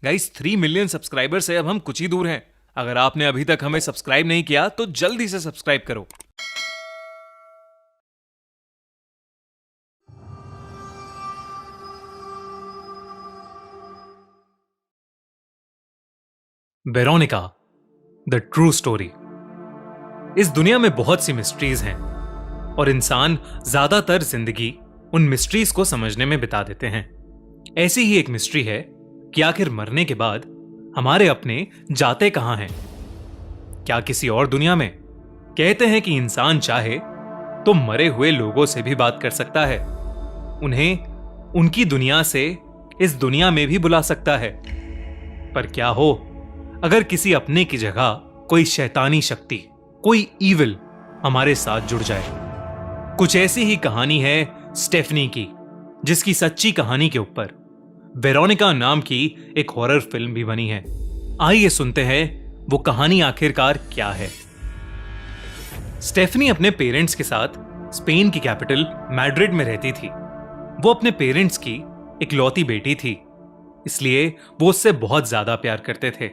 Guys 3 million subscriber से अब हम कुछ ही दूर हैं। अगर आपने अभी तक हमें सब्सक्राइब नहीं किया तो जल्दी से सब्सक्राइब करो। Veronica, the true story. इस दुनिया में बहुत सी मिस्ट्रीज हैं और इंसान ज्यादातर जिंदगी उन मिस्ट्रीज को समझने में बिता देते हैं। ऐसी ही एक मिस्ट्री है कि आखिर मरने के बाद हमारे अपने जाते कहां हैं? क्या किसी और दुनिया में? कहते हैं कि इंसान चाहे तो मरे हुए लोगों से भी बात कर सकता है, उन्हें उनकी दुनिया से इस दुनिया में भी बुला सकता है। पर क्या हो अगर किसी अपने की जगह कोई शैतानी शक्ति, कोई ईविल हमारे साथ जुड़ जाए? कुछ ऐसी ही कहानी है स्टेफनी की, जिसकी सच्ची कहानी के ऊपर वेरोनिका नाम की एक हॉरर फिल्म भी बनी है। आइए सुनते हैं वो कहानी आखिरकार क्या है। स्टेफनी अपने पेरेंट्स के साथ स्पेन की कैपिटल मैड्रिड में रहती थी। वो अपने पेरेंट्स की इकलौती बेटी थी, इसलिए वो उससे बहुत ज्यादा प्यार करते थे।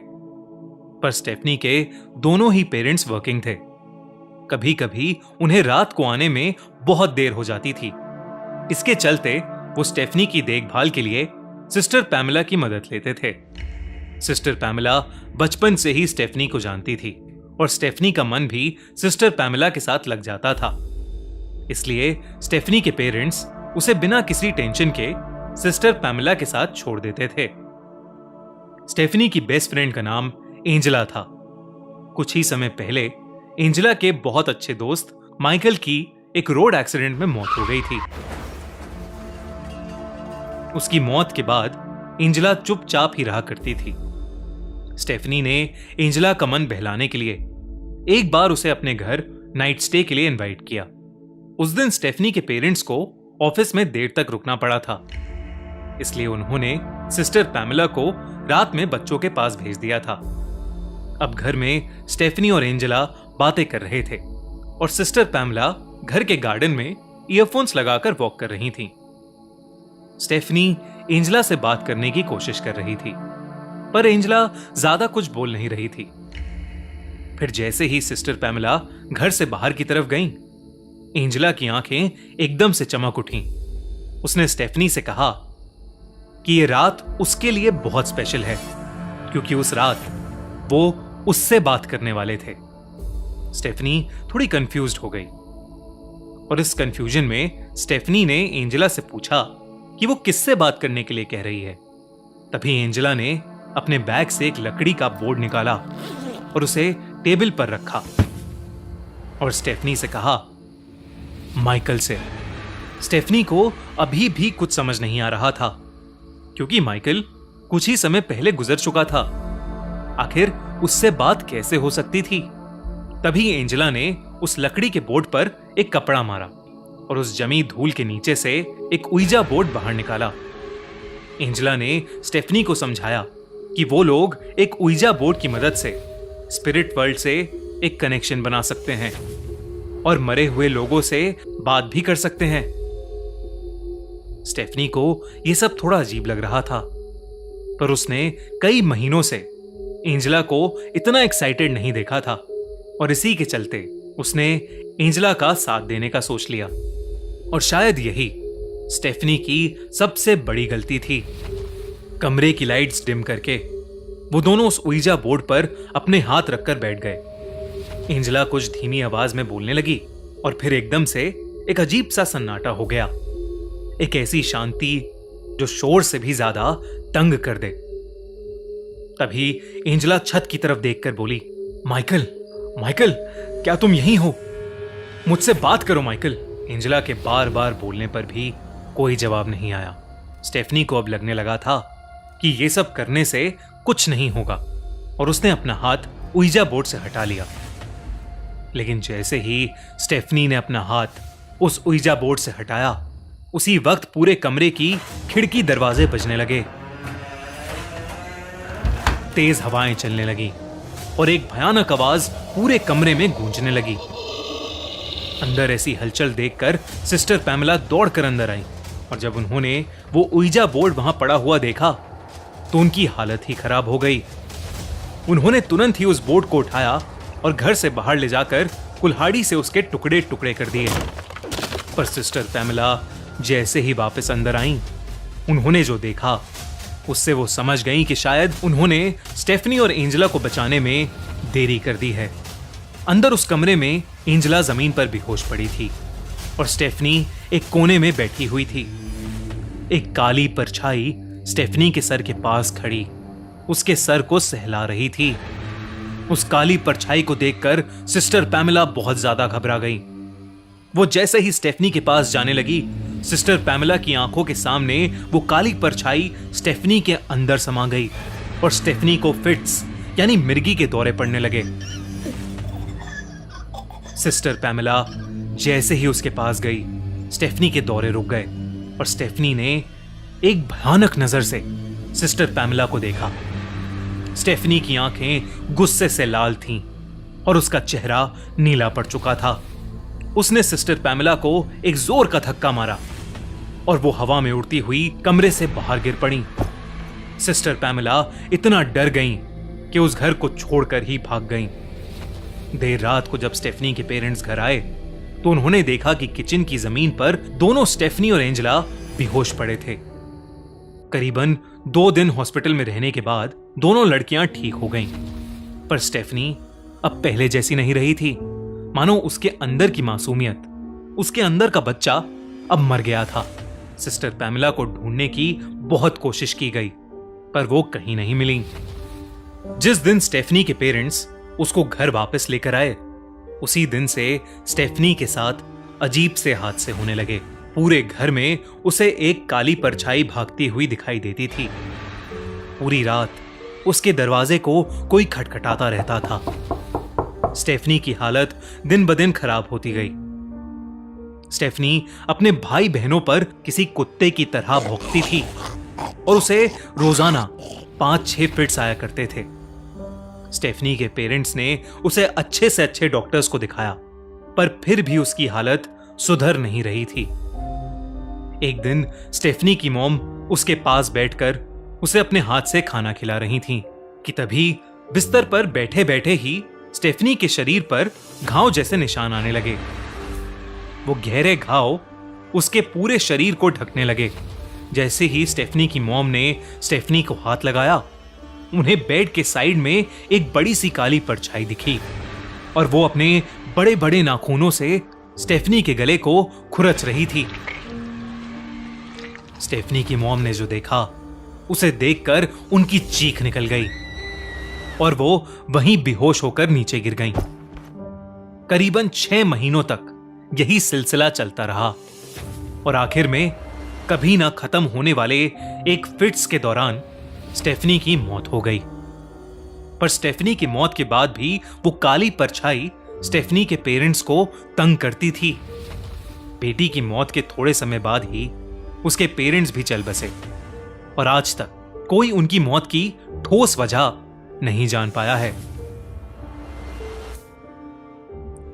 पर स्टेफनी के दोनों ही पेरेंट्स वर्किंग थे। कभी कभी उन्हें रात को आने में बहुत देर हो जाती थी। इसके चलते वो स्टेफनी की देखभाल के लिए सिस्टर पैमेला की मदद लेते थे। सिस्टर पैमेला बचपन से ही स्टेफनी को जानती थी और स्टेफनी का मन भी सिस्टर पैमेला के साथ लग जाता था। इसलिए स्टेफनी के पेरेंट्स उसे बिना किसी टेंशन के सिस्टर पैमेला के साथ छोड़ देते थे। स्टेफनी की बेस्ट फ्रेंड का नाम एंजेला था। कुछ ही समय पहले एंजेला के बहुत अच्छे दोस्त माइकल की एक रोड एक्सीडेंट में मौत हो गई थी। उसकी मौत के बाद एंजेला चुपचाप ही रहा करती थी। स्टेफनी ने एंजेला का मन बहलाने के लिए एक बार उसे अपने घर नाइट स्टे के लिए इनवाइट किया। उस दिन स्टेफनी के पेरेंट्स को ऑफिस में देर तक रुकना पड़ा था, इसलिए उन्होंने सिस्टर पैमेला को रात में बच्चों के पास भेज दिया था। अब घर में स्टेफनी और एंजेला बातें कर रहे थे और सिस्टर पैमेला घर के गार्डन में ईयरफोन्स लगाकर वॉक कर रही थी। स्टेफनी एंजेला से बात करने की कोशिश कर रही थी, पर एंजेला ज्यादा कुछ बोल नहीं रही थी। फिर जैसे ही सिस्टर पैमेला घर से बाहर की तरफ गईं, एंजेला की आंखें एकदम से चमक उठीं। उसने स्टेफनी से कहा कि यह रात उसके लिए बहुत स्पेशल है, क्योंकि उस रात वो उससे बात करने वाले थे। स्टेफनी थोड़ी कंफ्यूज्ड हो गई और इस कंफ्यूजन में स्टेफनी ने एंजेला से पूछा कि वो किससे बात करने के लिए कह रही है। तभी एंजेला ने अपने बैग से एक लकड़ी का बोर्ड निकाला और उसे टेबल पर रखा और स्टेफनी से कहा, माइकल से। स्टेफनी को अभी भी कुछ समझ नहीं आ रहा था, क्योंकि माइकल कुछ ही समय पहले गुजर चुका था। आखिर उससे बात कैसे हो सकती थी? तभी एंजेला ने उस लकड़ी के बोर्ड पर एक कपड़ा मारा और उस जमी धूल के नीचे से एक उइजा बोर्ड बाहर निकाला। एंजेला ने स्टेफनी को समझाया कि वो लोग एक उइजा बोर्ड की मदद से स्पिरिट वर्ल्ड से एक कनेक्शन बना सकते हैं और मरे हुए लोगों से बात भी कर सकते हैं। स्टेफनी को यह सब थोड़ा अजीब लग रहा था, पर उसने कई महीनों से एंजेला को इतना एक्साइटेड नहीं देखा था और इसी के चलते उसने एंजेला का साथ देने का सोच लिया। और शायद यही स्टेफनी की सबसे बड़ी गलती थी। कमरे की लाइट्स डिम करके वो दोनों उस उइजा बोर्ड पर अपने हाथ रखकर बैठ गए। एंजेला कुछ धीमी आवाज में बोलने लगी और फिर एकदम से एक अजीब सा सन्नाटा हो गया। एक ऐसी शांति जो शोर से भी ज्यादा तंग कर दे। तभी एंजेला छत की तरफ देखकर बोली, माइकल, माइकल, क्या तुम यहीं हो? मुझसे बात करो माइकल। एंजेला के बार बार बोलने पर भी कोई जवाब नहीं आया। स्टेफनी को अब लगने लगा था कि ये सब करने से कुछ नहीं होगा और उसने अपना हाथ उइजा बोर्ड से हटा लिया। लेकिन जैसे ही स्टेफनी ने अपना हाथ उस उइजा बोर्ड से हटाया, उसी वक्त पूरे कमरे की खिड़की दरवाजे बजने लगे। तेज हवाएं चलने लगी और एक भयानक आवाज पूरे कमरे में गूंजने लगी। अंदर ऐसी हलचल देखकर सिस्टर पैमेला दौड़कर अंदर आई और जब उन्होंने वो उइजा बोर्ड वहां पड़ा हुआ देखा तो उनकी हालत ही खराब हो गई। उन्होंने तुरंत ही उस बोर्ड को उठाया और घर से बाहर ले जाकर कुल्हाड़ी से उसके टुकड़े टुकड़े कर दिए। पर सिस्टर पैमेला जैसे ही वापस अंदर आईं, उन्होंने जो देखा उससे वो समझ गईं कि शायद उन्होंने स्टेफनी और एंजेला को बचाने में देरी कर दी है। अंदर उस कमरे में एंजेला जमीन पर बेहोश पड़ी थी और स्टेफनी एक कोने में बैठी हुई थी। एक काली परछाई स्टेफनी के सर के पास खड़ी उसके सर को सहला रही थी। उस काली परछाई को देखकर सिस्टर पैमेला बहुत ज्यादा घबरा गई। वो जैसे ही स्टेफनी के पास जाने लगी, सिस्टर पैमेला की आंखों के सामने वो काली परछाई स्टेफनी के अंदर समा गई और स्टेफनी को फिट्स यानी मिर्गी के दौरे पड़ने लगे। सिस्टर पैमेला जैसे ही उसके पास गई, स्टेफनी के दौरे रुक गए और स्टेफनी ने एक भयानक नजर से सिस्टर पैमेला को देखा। स्टेफनी की आंखें गुस्से से लाल थीं और उसका चेहरा नीला पड़ चुका था। उसने सिस्टर पैमेला को एक जोर का धक्का मारा और वो हवा में उड़ती हुई कमरे से बाहर गिर पड़ी। सिस्टर पैमेला इतना डर गईं कि उस घर को छोड़कर ही भाग गईं। देर रात को जब स्टेफनी के पेरेंट्स घर आए तो उन्होंने देखा कि किचन की जमीन पर दोनों स्टेफनी और एंजेला बेहोश पड़े थे। करीबन 2 दिन हॉस्पिटल में रहने के बाद दोनों लड़कियां ठीक हो गईं, पर स्टेफनी अब पहले जैसी नहीं रही थी। मानो उसके अंदर की मासूमियत, उसके अंदर का बच्चा अब मर गया था। सिस्टर पैमेला को ढूंढने की बहुत कोशिश की गई, पर वो कहीं नहीं मिली। जिस दिन स्टेफनी के पेरेंट्स उसको घर वापस लेकर आए, उसी दिन से स्टेफनी के साथ अजीब से हादसे होने लगे। पूरे घर में उसे एक काली परछाई भागती हुई दिखाई देती थी। पूरी रात उसके दरवाजे को कोई खटखटाता रहता था। स्टेफनी की हालत दिन ब दिन खराब होती गई। स्टेफनी अपने भाई बहनों पर किसी कुत्ते की तरह भौंकती थी और उसे रोजाना 5-6 फिट्स आया करते थे। स्टेफनी के पेरेंट्स ने उसे अच्छे से अच्छे डॉक्टर्स को दिखाया, पर फिर भी उसकी हालत सुधर नहीं रही थी। एक दिन स्टेफनी की मॉम उसके पास बैठकर उसे अपने हाथ से खाना खिला रही थीं कि तभी बिस्तर पर बैठे बैठे ही स्टेफनी के शरीर पर घाव जैसे निशान आने लगे। वो गहरे घाव उसके पूरे शरीर को ढकने लगे। जैसे ही स्टेफनी की मॉम ने स्टेफनी को हाथ लगाया, उन्हें बेड के साइड में एक बड़ी सी काली परछाई दिखी और वो अपने बड़े बड़े नाखूनों से स्टेफनी के गले को खुरच रही थी। स्टेफनी की मॉम ने जो देखा, उसे देखकर उनकी चीख निकल गई और वो वहीं बेहोश होकर नीचे गिर गईं। करीबन 6 महीनों तक यही सिलसिला चलता रहा और आखिर में कभी ना खत्म होने वाले एक फिट्स के दौरान स्टेफनी की मौत हो गई। पर स्टेफनी की मौत के बाद भी वो काली परछाई स्टेफनी के पेरेंट्स को तंग करती थी। बेटी की मौत के थोड़े समय बाद ही उसके पेरेंट्स भी चल बसे और आज तक कोई उनकी मौत की ठोस वजह नहीं जान पाया है।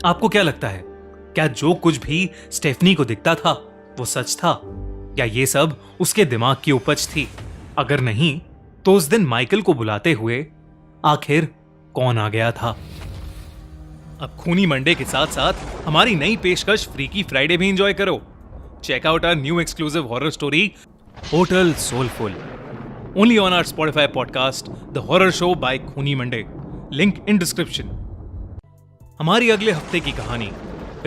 आपको क्या लगता है, क्या जो कुछ भी स्टेफनी को दिखता था वो सच था, या ये सब उसके दिमाग की उपज थी? अगर नहीं तो उस दिन माइकल को बुलाते हुए आखिर कौन आ गया था? अब खूनी मंडे के साथ साथ हमारी नई पेशकश फ्रीकी फ्राइडे भी एंजॉय करो। Check out our new exclusive horror story Hotel Soulful, only on our Spotify podcast, The Horror Show by खूनी मंडे, लिंक इन डिस्क्रिप्शन। हमारी अगले हफ्ते की कहानी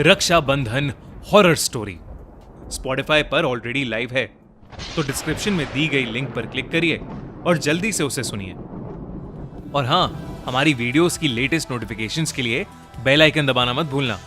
रक्षाबंधन हॉरर स्टोरी Spotify पर ऑलरेडी लाइव है, तो डिस्क्रिप्शन में दी गई लिंक पर क्लिक करिए और जल्दी से उसे सुनिए। और हाँ, हमारी वीडियोस की लेटेस्ट नोटिफिकेशंस के लिए बेल आइकन दबाना मत भूलना।